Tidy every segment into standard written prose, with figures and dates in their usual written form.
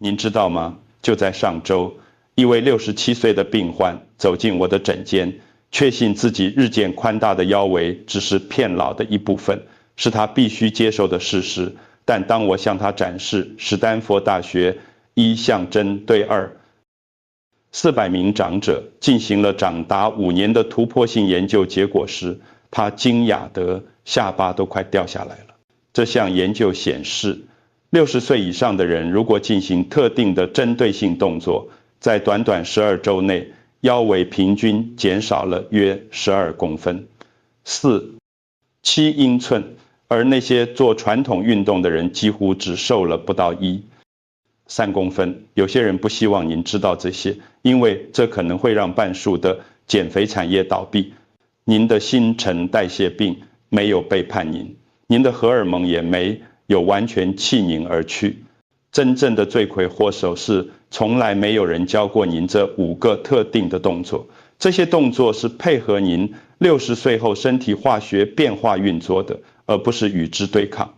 您知道吗？就在上周，一位67岁的病患走进我的诊间，确信自己日渐宽大的腰围只是片老的一部分，是他必须接受的事实。但当我向他展示史丹佛大学1象征对2，400名长者进行了长达5年的突破性研究结果时，他惊讶得下巴都快掉下来了。这项研究显示，60岁以上的人如果进行特定的针对性动作，在短短12周内，腰围平均减少了约12公分，7英寸，而那些做传统运动的人几乎只瘦了不到3公分。有些人不希望您知道这些，因为这可能会让半数的减肥产业倒闭。您的新陈代谢病没有背叛您，您的荷尔蒙也没有完全弃您而去。真正的罪魁祸首是从来没有人教过您这5个特定的动作，这些动作是配合您60岁后身体化学变化运作的，而不是与之对抗。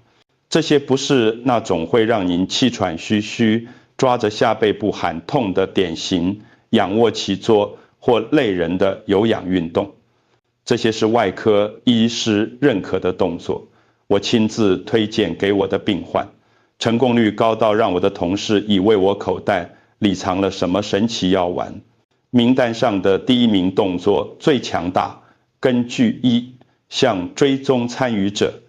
这些不是那种会让您气喘吁吁、抓着下背部喊痛的典型仰卧起坐或累人的有氧运动，这些是外科医师认可的动作，我亲自推荐给我的病患，成功率高到让我的同事以为我口袋里藏了什么神奇药丸。名单上的第1名动作最强大，根据1项追踪参与者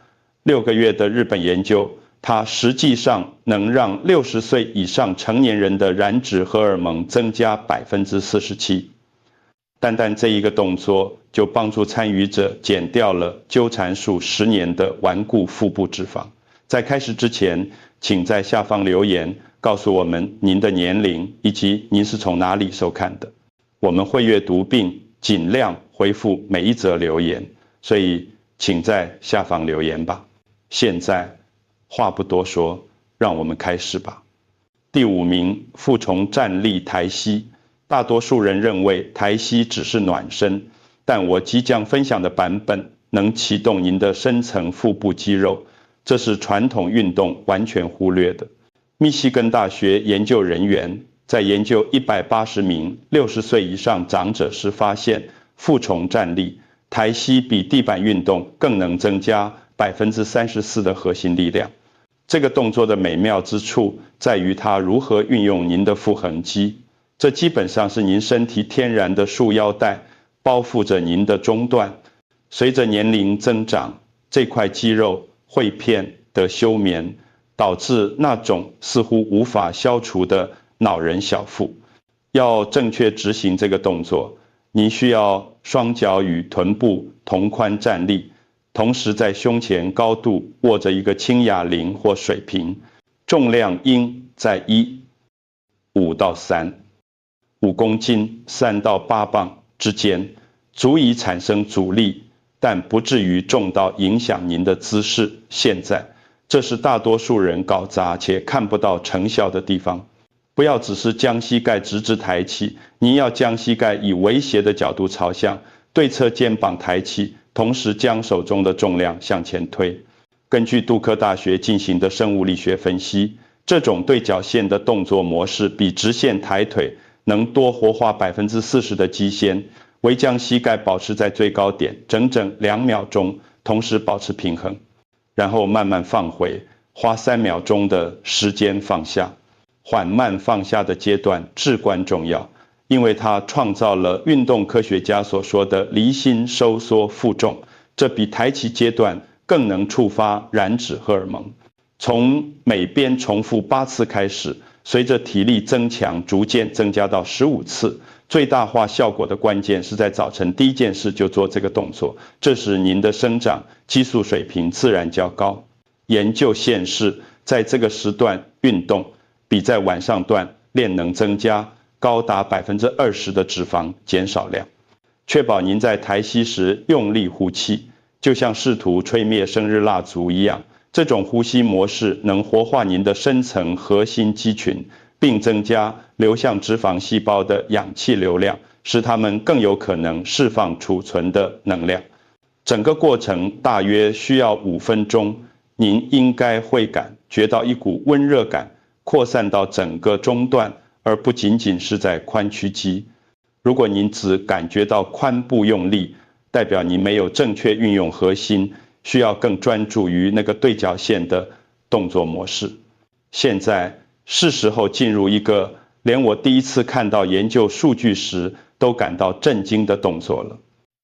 6个月的日本研究，它实际上能让60岁以上成年人的燃脂荷尔蒙增加47%。单单这一个动作就帮助参与者减掉了纠缠数10年的顽固腹部脂肪。在开始之前，请在下方留言告诉我们您的年龄以及您是从哪里收看的。我们会阅读并尽量回复每一则留言，所以请在下方留言吧。现在话不多说，让我们开始吧。第5名，负重站立抬膝。大多数人认为抬膝只是暖身，但我即将分享的版本能启动您的深层腹部肌肉，这是传统运动完全忽略的。密西根大学研究人员在研究180名60岁以上长者时发现，负重站立抬膝比地板运动更能增加34%的核心力量。这个动作的美妙之处在于它如何运用您的腹横肌，这基本上是您身体天然的束腰带包覆着您的中段。随着年龄增长，这块肌肉会片的休眠，导致那种似乎无法消除的恼人小腹。要正确执行这个动作，您需要双脚与臀部同宽站立，同时在胸前高度握着一个轻哑铃或水瓶，重量应在5到3，5公斤3到8磅之间，足以产生阻力，但不至于重到影响您的姿势。现在，这是大多数人搞砸且看不到成效的地方。不要只是将膝盖直直抬起，您要将膝盖以微斜的角度朝向，对侧肩膀抬起，同时将手中的重量向前推。根据杜克大学进行的生物力学分析，这种对角线的动作模式比直线抬腿能多活化40%的肌纤。微将膝盖保持在最高点整整2秒钟，同时保持平衡，然后慢慢放回，花3秒钟的时间放下。缓慢放下的阶段至关重要，因为它创造了运动科学家所说的离心收缩负重，这比抬起阶段更能触发燃脂荷尔蒙。从每边重复8次开始，随着体力增强逐渐增加到15次。最大化效果的关键是在早晨第一件事就做这个动作，这使您的生长激素水平自然较高。研究显示，在这个时段运动比在晚上段练能增加高达20%的脂肪减少量。确保您在抬膝时用力呼气，就像试图吹灭生日蜡烛一样。这种呼吸模式能活化您的深层核心肌群，并增加流向脂肪细胞的氧气流量，使它们更有可能释放储存的能量。整个过程大约需要5分钟，您应该会感觉到一股温热感扩散到整个中段，而不仅仅是在髋屈肌。如果您只感觉到髋部用力，代表你没有正确运用核心，需要更专注于那个对角线的动作模式。现在是时候进入一个连我第一次看到研究数据时都感到震惊的动作了。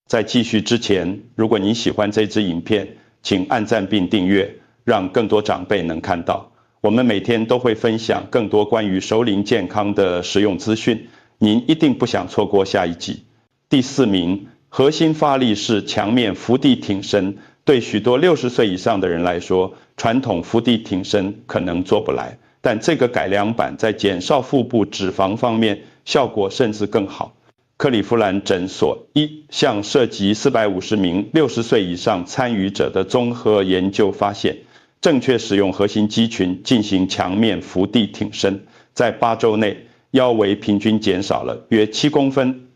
在继续之前，如果您喜欢这支影片，请按赞并订阅，让更多长辈能看到。我们每天都会分享更多关于熟龄健康的实用资讯，您一定不想错过下一集。第4名，核心发力式墙面伏地挺身。对许多60岁以上的人来说，传统伏地挺身可能做不来，但这个改良版在减少腹部脂肪方面效果甚至更好。克利夫兰诊所一项涉及450名60岁以上参与者的综合研究发现，正确使用核心肌群进行墙面伏地挺身，在8周内腰围平均减少了约7公分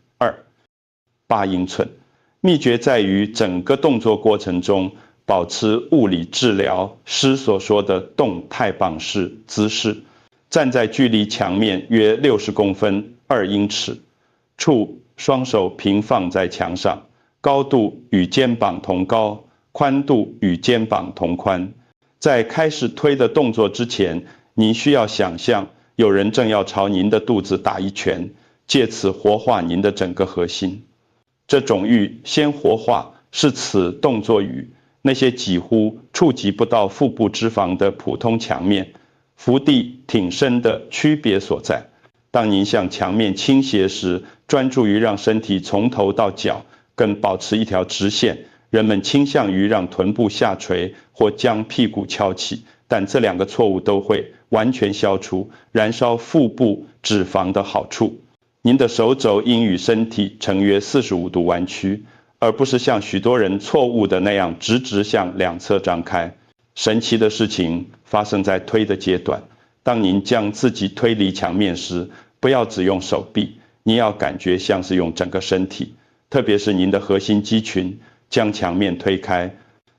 ，8英寸。秘诀在于整个动作过程中保持物理治疗师所说的动态棒式姿势，站在距离墙面约60公分2英尺处，双手平放在墙上，高度与肩膀同高，宽度与肩膀同宽。在开始推的动作之前，您需要想象有人正要朝您的肚子打一拳，借此活化您的整个核心。这种先活化是此动作与那些几乎触及不到腹部脂肪的普通墙面伏地挺身的区别所在。当您向墙面倾斜时，专注于让身体从头到脚跟保持一条直线。人们倾向于让臀部下垂或将屁股翘起，但这2个错误都会完全消除燃烧腹部脂肪的好处。您的手肘应与身体呈约45度弯曲，而不是像许多人错误的那样直向两侧张开。神奇的事情发生在推的阶段。当您将自己推离墙面时，不要只用手臂，您要感觉像是用整个身体，特别是您的核心肌群将墙面推开。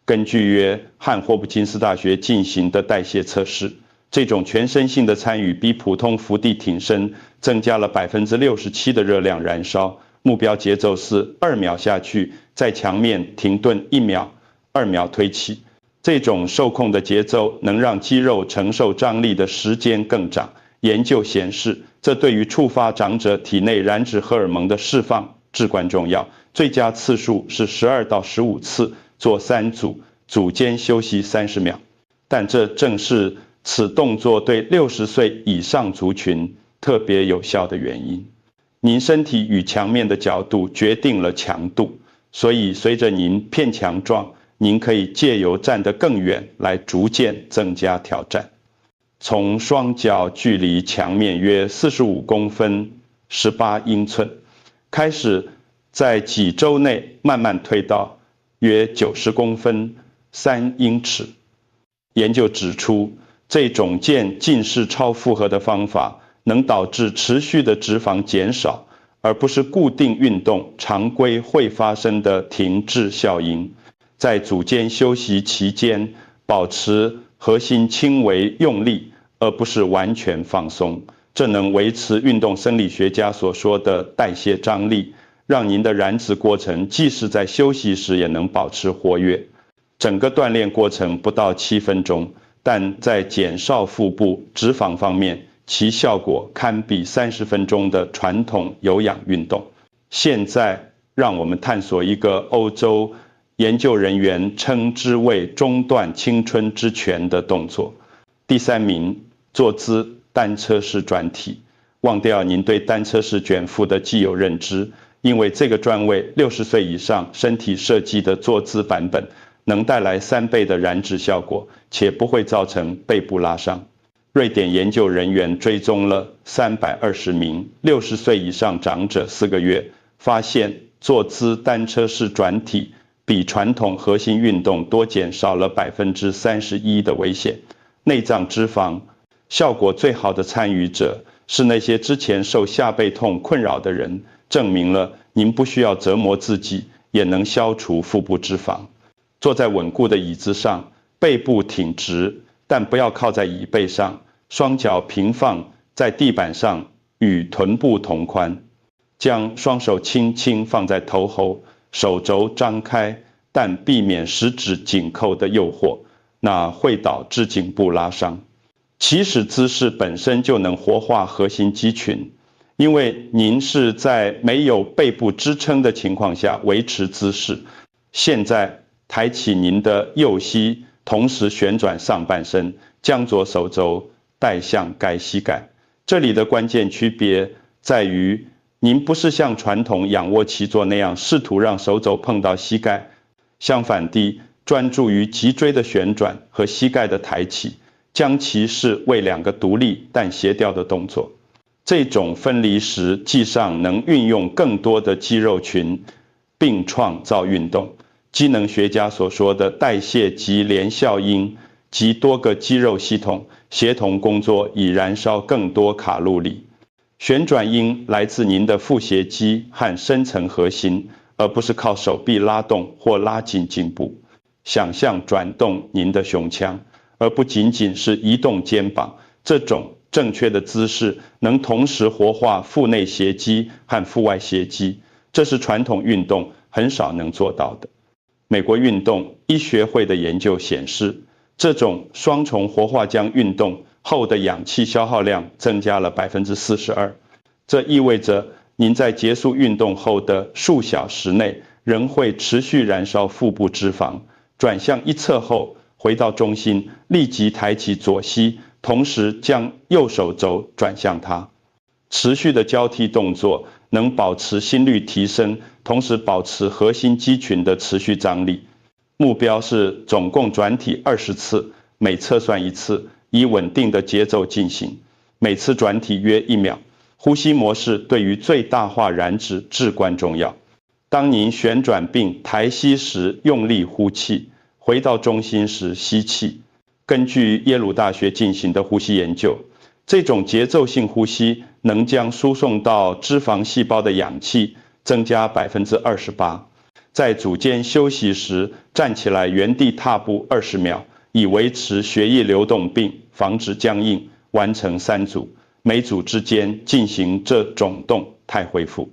根据约翰霍普金斯大学进行的代谢测试，这种全身性的参与比普通伏地挺身增加了67%的热量燃烧。目标节奏是2秒下去，在墙面停顿1秒，2秒推起。这种受控的节奏能让肌肉承受张力的时间更长。研究显示，这对于触发长者体内燃脂荷尔蒙的释放至关重要。最佳次数是12到15次，做3组，组间休息30秒。但这正是此动作对60岁以上族群特别有效的原因。您身体与墙面的角度决定了强度，所以随着您变强壮，您可以借由站得更远来逐渐增加挑战。从双脚距离墙面约45公分18英寸开始，在几周内慢慢推到约90公分3英尺。研究指出，这种近似超负荷的方法能导致持续的脂肪减少，而不是固定运动常规会发生的停滞效应。在组间休息期间，保持核心轻微用力，而不是完全放松，这能维持运动生理学家所说的代谢张力，让您的燃脂过程即使在休息时也能保持活跃。整个锻炼过程不到7分钟，但在减少腹部脂肪方面，其效果堪比30分钟的传统有氧运动。现在让我们探索一个欧洲研究人员称之为中断青春之泉的动作。第3名，坐姿单车式转体。忘掉您对单车式卷腹的既有认知，因为这个专为60岁以上身体设计的坐姿版本能带来3倍的燃脂效果，且不会造成背部拉伤。瑞典研究人员追踪了320名60岁以上长者4个月，发现坐姿单车式转体比传统核心运动多减少了31%的危险。内脏脂肪效果最好的参与者是那些之前受下背痛困扰的人，证明了您不需要折磨自己也能消除腹部脂肪。坐在稳固的椅子上，背部挺直，但不要靠在椅背上，双脚平放在地板上，与臀部同宽，将双手轻轻放在头后，手肘张开，但避免十指紧扣的诱惑，那会导致颈部拉伤。起始姿势本身就能活化核心肌群，因为您是在没有背部支撑的情况下维持姿势。现在抬起您的右膝，同时旋转上半身，将左手肘带向该膝盖。这里的关键区别在于，您不是像传统仰卧起坐那样试图让手肘碰到膝盖，相反地专注于脊椎的旋转和膝盖的抬起，将其视为两个独立但协调的动作。这种分离实际上能运用更多的肌肉群，并创造运动。机能学家所说的代谢级联效应及多个肌肉系统协同工作，以燃烧更多卡路里。旋转应来自您的腹斜肌和深层核心，而不是靠手臂拉动或拉紧颈部。想象转动您的胸腔，而不仅仅是移动肩膀。这种正确的姿势能同时活化腹内斜肌和腹外斜肌，这是传统运动很少能做到的。美国运动医学会的研究显示，这种双重活化将运动后的氧气消耗量增加了42%。这意味着您在结束运动后的数小时内仍会持续燃烧腹部脂肪。转向一侧后，回到中心，立即抬起左膝，同时将右手肘转向它。持续的交替动作能保持心率提升，同时保持核心肌群的持续张力。目标是总共转体20次，每测算1次，以稳定的节奏进行，每次转体约1秒。呼吸模式对于最大化燃脂至关重要。当您旋转并抬膝时，用力呼气；回到中心时吸气。根据耶鲁大学进行的呼吸研究，这种节奏性呼吸能将输送到脂肪细胞的氧气增加28%。在组间休息时，站起来原地踏步20秒，以维持血液流动并防止僵硬。完成3组，每组之间进行这种动态恢复。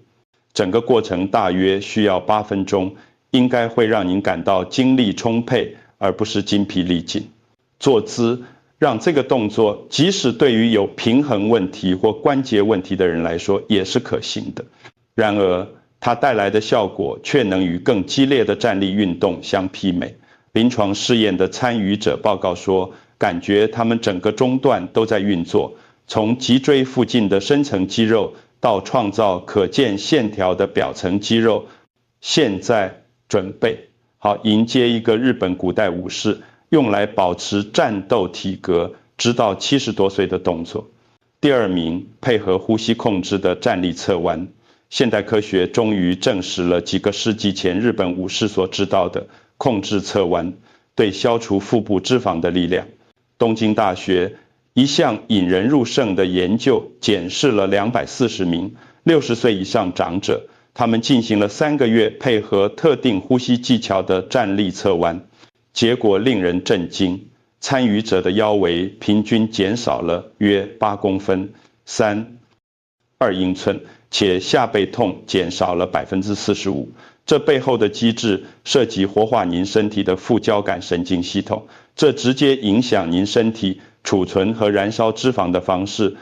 整个过程大约需要8分钟，应该会让您感到精力充沛，而不是精疲力尽。坐姿让这个动作即使对于有平衡问题或关节问题的人来说也是可行的。然而它带来的效果却能与更激烈的站立运动相媲美。临床试验的参与者报告说，感觉他们整个中段都在运作，从脊椎附近的深层肌肉到创造可见线条的表层肌肉。现在准备好迎接一个日本古代武士用来保持战斗体格直到70多岁的动作。第2名，配合呼吸控制的站立侧弯。现代科学终于证实了几个世纪前日本武士所知道的控制侧弯对消除腹部脂肪的力量。东京大学一项引人入胜的研究检视了240名60岁以上长者，他们进行了3个月配合特定呼吸技巧的站立侧弯。结果令人震惊，参与者的腰围平均减少了约8公分 3.2英寸，且下背痛减少了45%。这背后的机制涉及活化您身体的副交感神经系统，这直接影响您身体储存和燃烧脂肪的方式。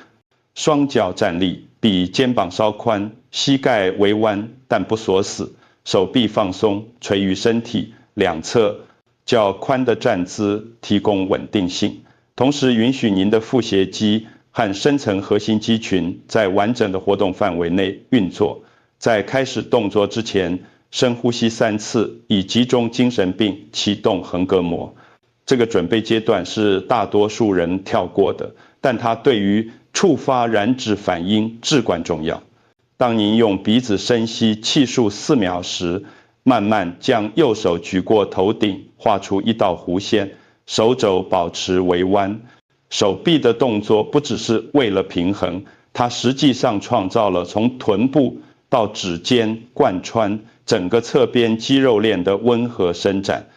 双脚站立，比肩膀稍宽，膝盖微弯但不锁死，手臂放松垂于身体两侧较宽的站姿提供稳定性，同时允许您的腹斜肌和深层核心肌群在完整的活动范围内运作。在开始动作之前，深呼吸3次，以集中精神并启动横膈膜。这个准备阶段是大多数人跳过的，但它对于触发燃脂反应至关重要。当您用鼻子深吸气数4秒时，慢慢将右手举过头顶，画出一道弧线，手肘保持微弯。手臂的动作不只是为了平衡，它实际上创造了从臀部到指尖贯穿整个侧边肌肉链的温和伸展。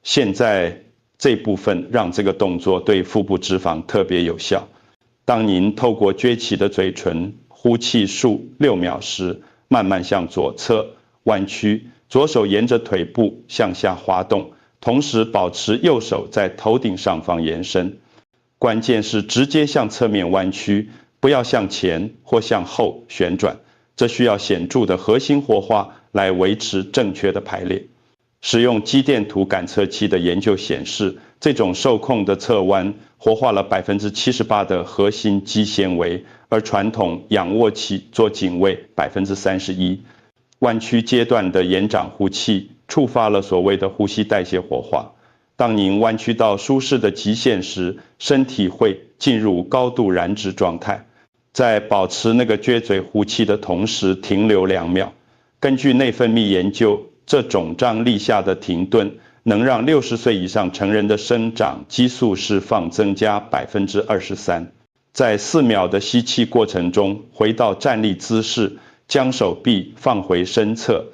现在这部分让这个动作对腹部脂肪特别有效。当您透过撅起的嘴唇呼气数6秒时，慢慢向左侧弯曲，左手沿着腿部向下滑动，同时保持右手在头顶上方延伸。关键是直接向侧面弯曲，不要向前或向后旋转，这需要显著的核心活化来维持正确的排列。使用肌电图感测器的研究显示，这种受控的侧弯活化了78%的核心肌纤维，而传统仰卧起做颈位31%。弯曲阶段的延长呼气触发了所谓的呼吸代谢活化。当您弯曲到舒适的极限时，身体会进入高度燃脂状态，在保持那个撅嘴呼气的同时停留2秒。根据内分泌研究，这肿胀力下的停顿能让60岁以上成人的生长激素释放增加23%。在4秒的吸气过程中，回到站立姿势，将手臂放回身侧，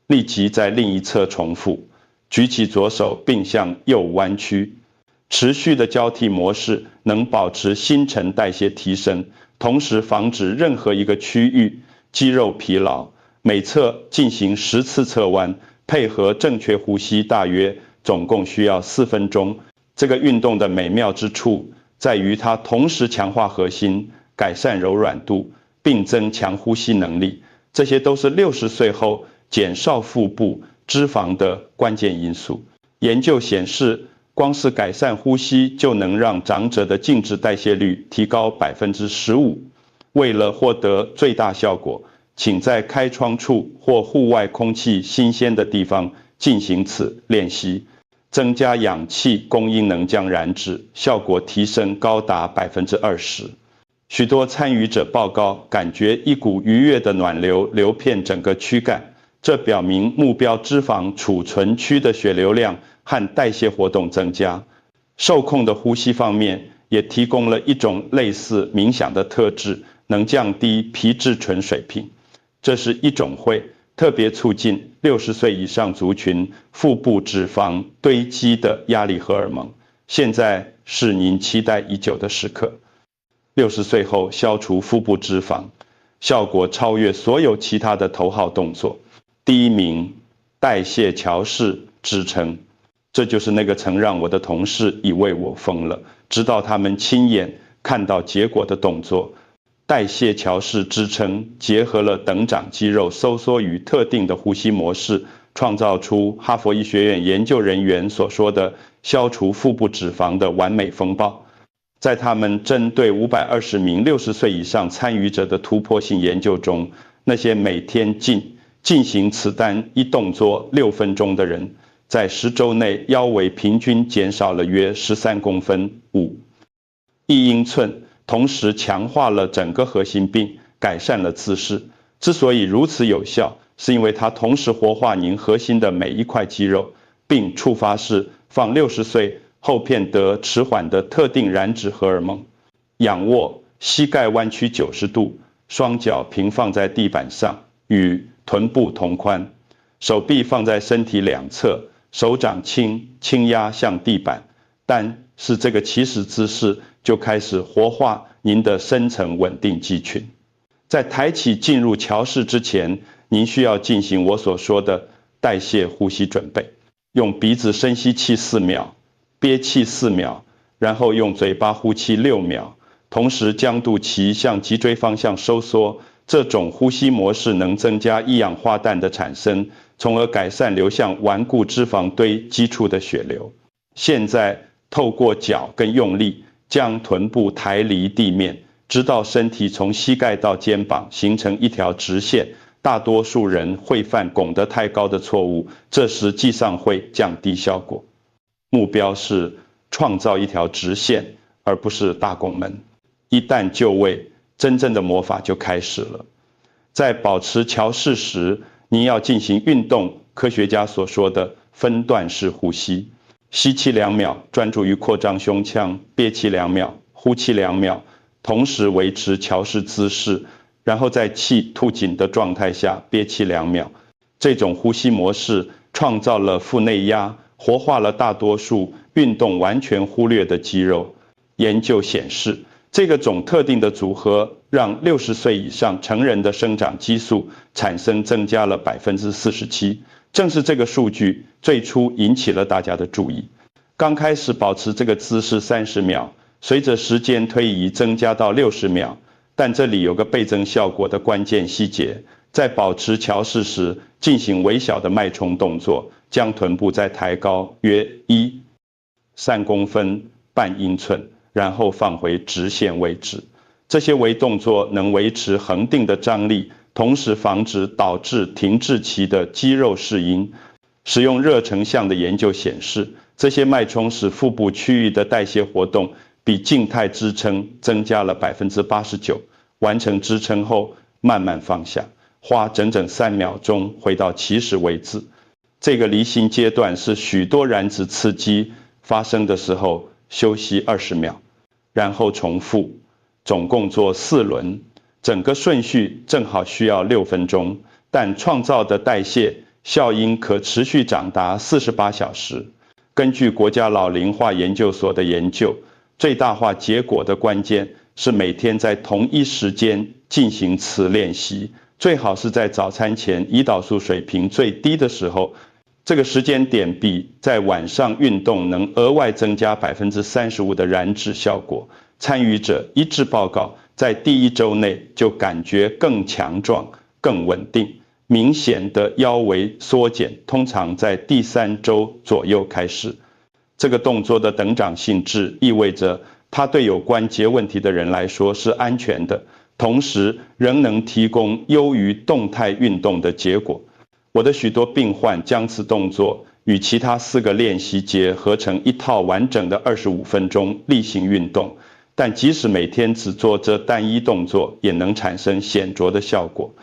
立即在另一侧重复。举起左手并向右弯曲。持续的交替模式能保持新陈代谢提升，同时防止任何一个区域肌肉疲劳。每侧进行10次侧弯，配合正确呼吸，大约总共需要4分钟。这个运动的美妙之处在于它同时强化核心，改善柔软度，并增强呼吸能力。这些都是60岁后减少腹部脂肪的关键因素。研究显示，光是改善呼吸就能让长者的静止代谢率提高15%。为了获得最大效果，请在开窗处或户外空气新鲜的地方进行此练习。增加氧气供应能将燃脂，效果提升高达20%。许多参与者报告感觉一股愉悦的暖流流遍整个躯干，这表明目标脂肪储存区的血流量和代谢活动增加。受控的呼吸方面也提供了一种类似冥想的特质，能降低皮质醇水平。这是一种会特别促进60岁以上族群腹部脂肪堆积的压力荷尔蒙。现在是您期待已久的时刻。60岁后消除腹部脂肪，效果超越所有其他的头号动作。第一名，代谢桥式支撑。这就是那个曾让我的同事以为我疯了，直到他们亲眼看到结果的动作。代谢桥式支撑结合了等长肌肉收缩与特定的呼吸模式，创造出哈佛医学院研究人员所说的消除腹部脂肪的完美风暴。在他们针对520名60岁以上参与者的突破性研究中，那些每天进行此单一动作6分钟的人，在10周内腰围平均减少了约13公分5英寸，同时强化了整个核心并改善了姿势。之所以如此有效，是因为它同时活化您核心的每一块肌肉，并触发释放60岁后片得迟缓的特定燃脂荷尔蒙。仰卧，膝盖弯曲90度，双脚平放在地板上，与臀部同宽，手臂放在身体两侧，手掌轻压向地板。但是这个起始姿势就开始活化您的深层稳定肌群。在抬起进入桥式之前，您需要进行我所说的代谢呼吸准备。用鼻子深吸气4秒，憋气4秒，然后用嘴巴呼气6秒，同时将肚脐向脊椎方向收缩。这种呼吸模式能增加一氧化氮的产生，从而改善流向顽固脂肪堆积处的血流。现在透过脚跟用力，将臀部抬离地面，直到身体从膝盖到肩膀形成一条直线。大多数人会犯拱得太高的错误，这实际上会降低效果。目标是创造一条直线，而不是大拱门。一旦就位，真正的魔法就开始了。在保持桥式时，您要进行运动科学家所说的分段式呼吸。吸气2秒，专注于扩张胸腔，憋气2秒，呼气2秒，同时维持桥式姿势，然后在气吐紧的状态下憋气2秒。这种呼吸模式创造了腹内压，活化了大多数运动完全忽略的肌肉。研究显示，这个种特定的组合让60岁以上成人的生长激素产生增加了47%。正是这个数据最初引起了大家的注意。刚开始保持这个姿势30秒，随着时间推移增加到60秒。但这里有个倍增效果的关键细节，在保持桥式时进行微小的脉冲动作，将臀部再抬高约3公分半英寸。然后放回直线位置，这些微动作能维持恒定的张力，同时防止导致停滞期的肌肉适应。使用热成像的研究显示，这些脉冲使腹部区域的代谢活动比静态支撑增加了89%。完成支撑后，慢慢放下，花整整3秒钟回到起始位置。这个离心阶段是许多燃脂刺激发生的时候休息20秒。然后重复，总共做4轮，整个顺序正好需要6分钟，但创造的代谢效应可持续长达48小时。根据国家老龄化研究所的研究，最大化结果的关键是每天在同一时间进行此练习，最好是在早餐前胰岛素水平最低的时候。这个时间点比在晚上运动能额外增加35%的燃脂效果。参与者一致报告，在第1周内就感觉更强壮、更稳定，明显的腰围缩减通常在第3周左右开始。这个动作的等长性质意味着它对有关节问题的人来说是安全的，同时仍能提供优于动态运动的结果。我的许多病患将此动作与其他4个练习节合成一套完整的25分钟例行运动，但即使每天只做这单一动作，也能产生显著的效果。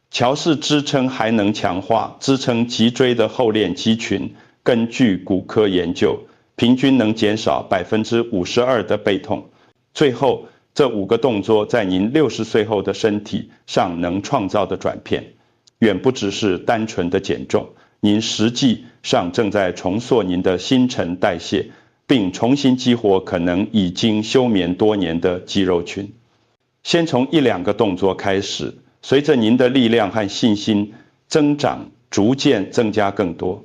桥式支撑还能强化支撑脊椎的后链肌群，根据骨科研究，平均能减少52%的背痛。最后，这5个动作在您60岁后的身体上能创造的转变，远不只是单纯的减重，您实际上正在重塑您的新陈代谢，并重新激活可能已经休眠多年的肌肉群。先从1-2个动作开始，随着您的力量和信心增长，逐渐增加更多。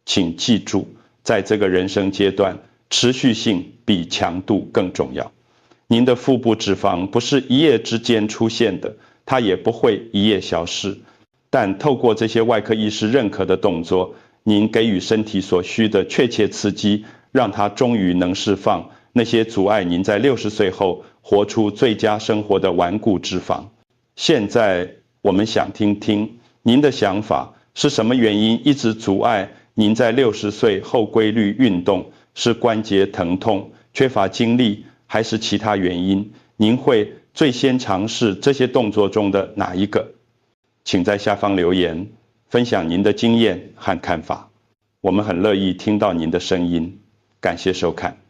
请记住，在这个人生阶段，持续性比强度更重要。您的腹部脂肪不是一夜之间出现的，它也不会一夜消失。但透过这些外科医师认可的动作，您给予身体所需的确切刺激，让它终于能释放那些阻碍您在60岁后活出最佳生活的顽固脂肪。现在我们想听听您的想法，是什么原因一直阻碍您在60岁后规律运动？是关节疼痛、缺乏精力，还是其他原因？您会最先尝试这些动作中的哪一个？请在下方留言，分享您的经验和看法。我们很乐意听到您的声音。感谢收看。